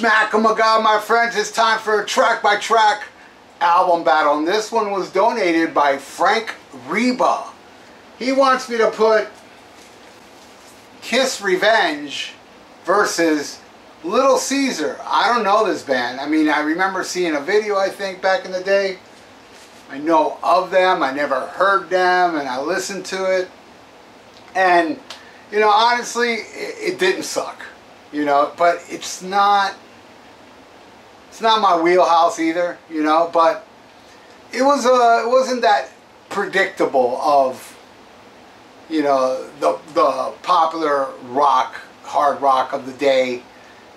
SHMACKEMAGOB, my friends. It's time for a track-by-track album battle. And this one was donated by Riba. He wants me to put Kiss Revenge versus Little Cesar. I don't know this band. I mean, I remember seeing a video, I think, back in the day. I know of them. I never heard them, and I listened to it. And, you know, honestly, it didn't suck. You know, but it's not my wheelhouse either, you know, but it wasn't that predictable of, you know, the popular rock, hard rock of the day.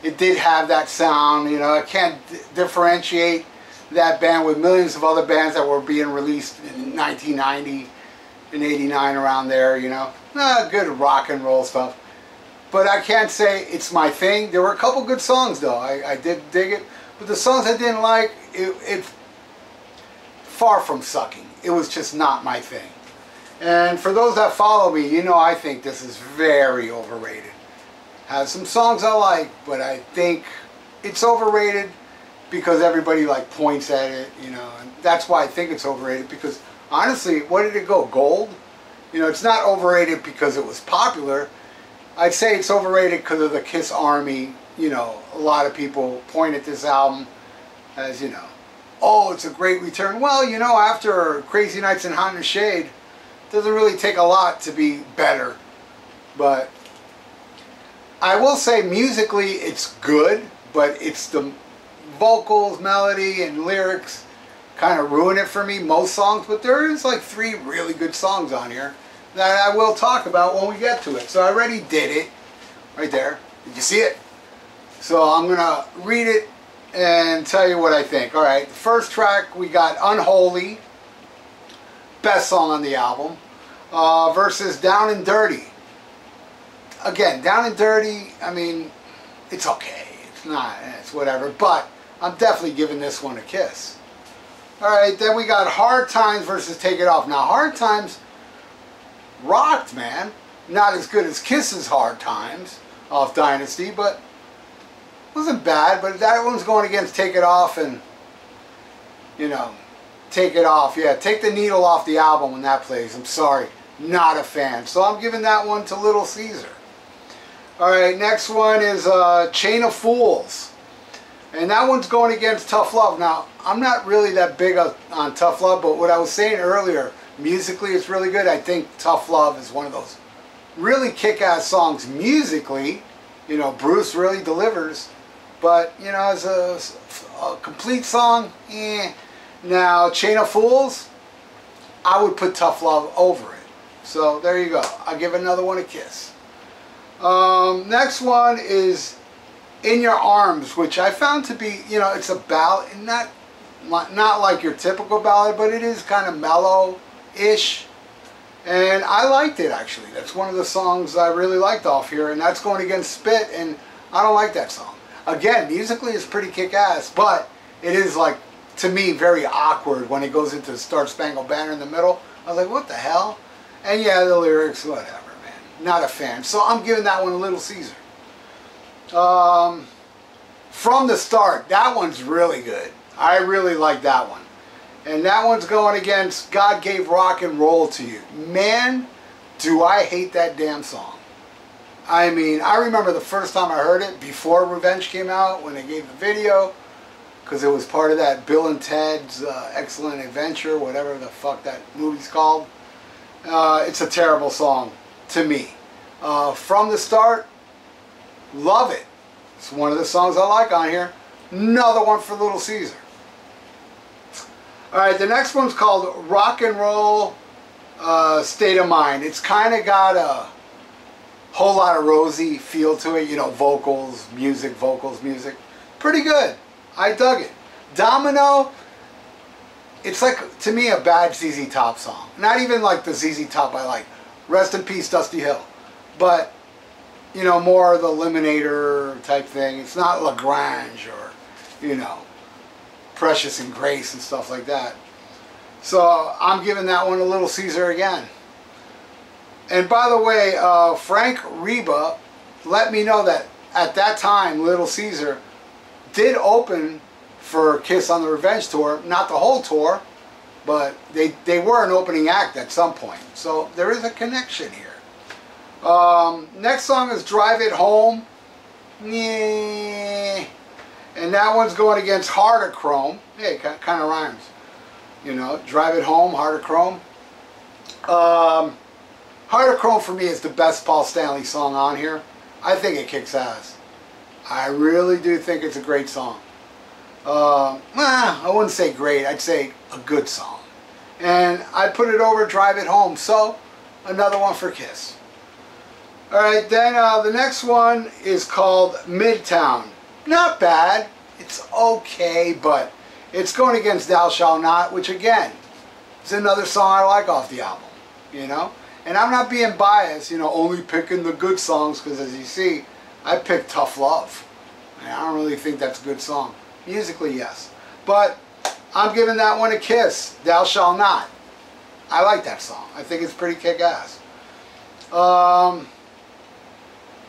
It did have that sound, you know. I can't differentiate that band with millions of other bands that were being released in 1990 and 89 around there, you know. Good rock and roll stuff. But I can't say it's my thing. There were a couple good songs though. I did dig it. But the songs I didn't like, it far from sucking. It was just not my thing. And for those that follow me, you know I think this is very overrated. Has some songs I like, but I think it's overrated because everybody like points at it, you know. And that's why I think it's overrated, because honestly, what did it go? Gold? You know, it's not overrated because it was popular. I'd say it's overrated because of the Kiss Army. You know, a lot of people point at this album as, you know, oh, it's a great return. Well, you know, after Crazy Nights in Hot in the Shade, it doesn't really take a lot to be better. But I will say musically it's good, but it's the vocals, melody, and lyrics kind of ruin it for me, most songs. But there is like 3 really good songs on here that I will talk about when we get to it. So I already did it right there. Did you see it? So I'm gonna read it and tell you what I think. All right, the first track we got Unholy, best song on the album, versus Down and Dirty. Again, Down and Dirty, I mean, it's okay. It's not, it's whatever, but I'm definitely giving this one a kiss. All right, then we got Hard Times versus Take It Off. Now, Hard Times rocked, man. Not as good as Kiss's Hard Times off Dynasty, but wasn't bad. But that one's going against Take It Off, and, you know, Take It Off. Yeah, Take the Needle off the album when that plays. I'm sorry, not a fan. So I'm giving that one to Little Cesar. All right, next one is Chain of Fools. And that one's going against Tough Love. Now, I'm not really that big on Tough Love, but what I was saying earlier, musically it's really good. I think Tough Love is one of those really kick-ass songs musically. You know, Bruce really delivers. But, you know, as a complete song, eh. Now, Chain of Fools, I would put Tough Love over it. So, there you go. I'll give another one a kiss. Next one is In Your Arms, which I found to be, you know, it's a ballad, not like your typical ballad, but it is kind of mellow-ish. And I liked it, actually. That's one of the songs I really liked off here, and that's going against Spit, and I don't like that song. Again, musically it's pretty kick-ass, but it is, like, to me, very awkward when it goes into Star Spangled Banner in the middle. I was like, what the hell? And yeah, the lyrics, whatever, man. Not a fan. So I'm giving that one a Little Cesar. From the Start, that one's really good. I really like that one. And that one's going against God Gave Rock and Roll to You. Man, do I hate that damn song. I mean, I remember the first time I heard it, before Revenge came out, when they gave the video, because it was part of that Bill and Ted's Excellent Adventure, whatever the fuck that movie's called. It's a terrible song to me. From the Start, love it. It's one of the songs I like on here. Another one for Little Cesar. Alright, the next one's called Rock and Roll State of Mind. It's kind of got a whole lot of Rosie feel to it. You know, vocals, music. Pretty good. I dug it. Domino, it's like, to me, a bad ZZ Top song. Not even like the ZZ Top I like. Rest in peace, Dusty Hill. But, you know, more the Eliminator type thing. It's not Lagrange or, you know, Precious and Grace and stuff like that. So I'm giving that one a Little Cesar again. And by the way, Riba let me know that at that time Little Cesar did open for Kiss on the Revenge tour. Not the whole tour, but they were an opening act at some point. So there is a connection here. Next song is Drive It Home. Yeah. And that one's going against Heart of Chrome. Hey, kind of rhymes. You know, Drive It Home, Heart of Chrome. Heart of Chrome for me is the best Paul Stanley song on here. I think it kicks ass. I really do think it's a great song. I wouldn't say great, I'd say a good song. And I put it over Drive It Home, so another one for Kiss. Alright, then the next one is called Midtown. Not bad, it's okay, but it's going against Thou Shalt Not, which again, is another song I like off the album, you know? And I'm not being biased, you know, only picking the good songs, because as you see, I picked Tough Love. And I don't really think that's a good song. Musically, yes. But I'm giving that one a Kiss, Thou Shalt Not. I like that song. I think it's pretty kick-ass.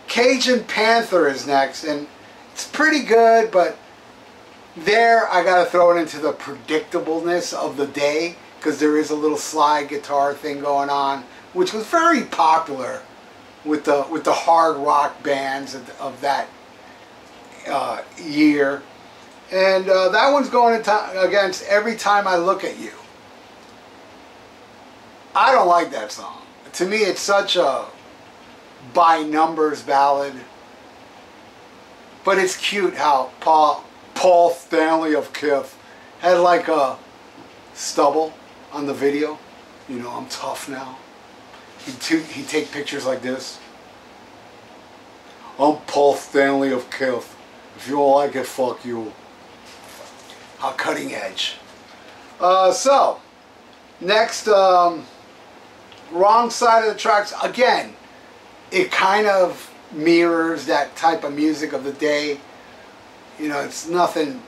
Cajun Panther is next, and it's pretty good, but there I gotta throw it into the predictableness of the day, because there is a little slide guitar thing going on, which was very popular with the hard rock bands of that year. And that one's going against Every Time I Look at You. I don't like that song. To me, it's such a by numbers ballad. But it's cute how Paul Stanley of Kiss had like a stubble on the video. You know, I'm tough now. He'd take pictures like this. I'm Paul Stanley of Kiss. If you don't like it, fuck you. How cutting edge. So, next, Wrong Side of the Tracks. Again, it kind of mirrors that type of music of the day. You know, it's nothing,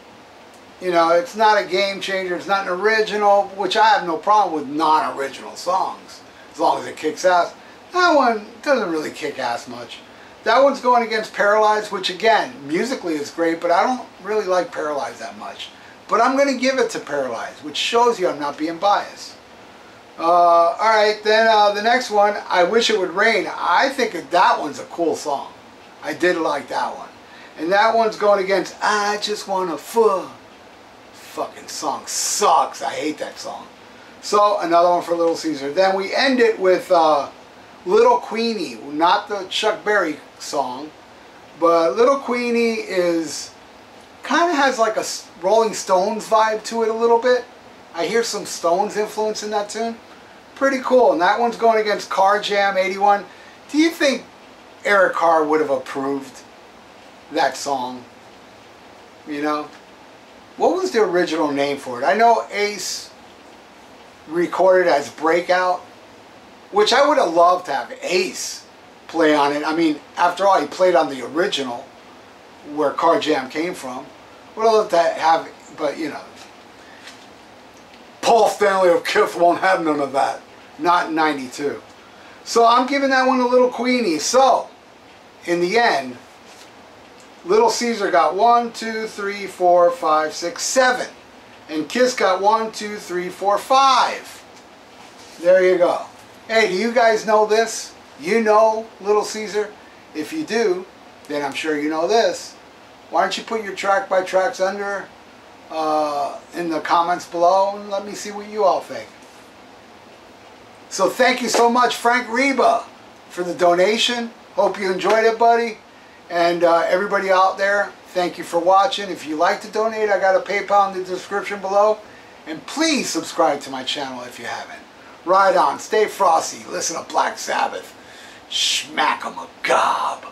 you know, it's not a game changer. It's not an original, which I have no problem with non-original songs, as long as it kicks ass. That one doesn't really kick ass much. That one's going against Paralyzed, which again, musically is great, but I don't really like Paralyzed that much. But I'm going to give it to Paralyzed, which shows you I'm not being biased. Alright, then the next one, I Wish It Would Rain. I think that one's a cool song. I did like that one. And that one's going against I Just Wanna Fuck. Fucking song sucks. I hate that song. So, another one for Little Caesar. Then we end it with Little Queenie. Not the Chuck Berry song, but Little Queenie is kind of has like a Rolling Stones vibe to it a little bit. I hear some Stones influence in that tune. Pretty cool. And that one's going against Car Jam 81. Do you think Eric Carr would have approved that song? You know? What was the original name for it? I know Ace recorded as Breakout, which I would have loved to have Ace play on it. I mean, after all, he played on the original, where Car Jam came from. Would have loved to have, but you know, Paul Stanley of Kiss won't have none of that. Not in '92. So I'm giving that one a Little Queenie. So, in the end, Little Caesar got 1, 2, 3, 4, 5, 6, 7. And Kiss got 1, 2, 3, 4, 5. There you go. Hey, do you guys know this? You know Little Caesar? If you do, then I'm sure you know this. Why don't you put your track by tracks under in the comments below and let me see what you all think. So thank you so much, Frank Riba, for the donation. Hope you enjoyed it, buddy. And everybody out there, thank you for watching. If you like to donate, I got a PayPal in the description below. And please subscribe to my channel if you haven't. Ride on, stay frosty, listen to Black Sabbath. SHMACKEMAGOB.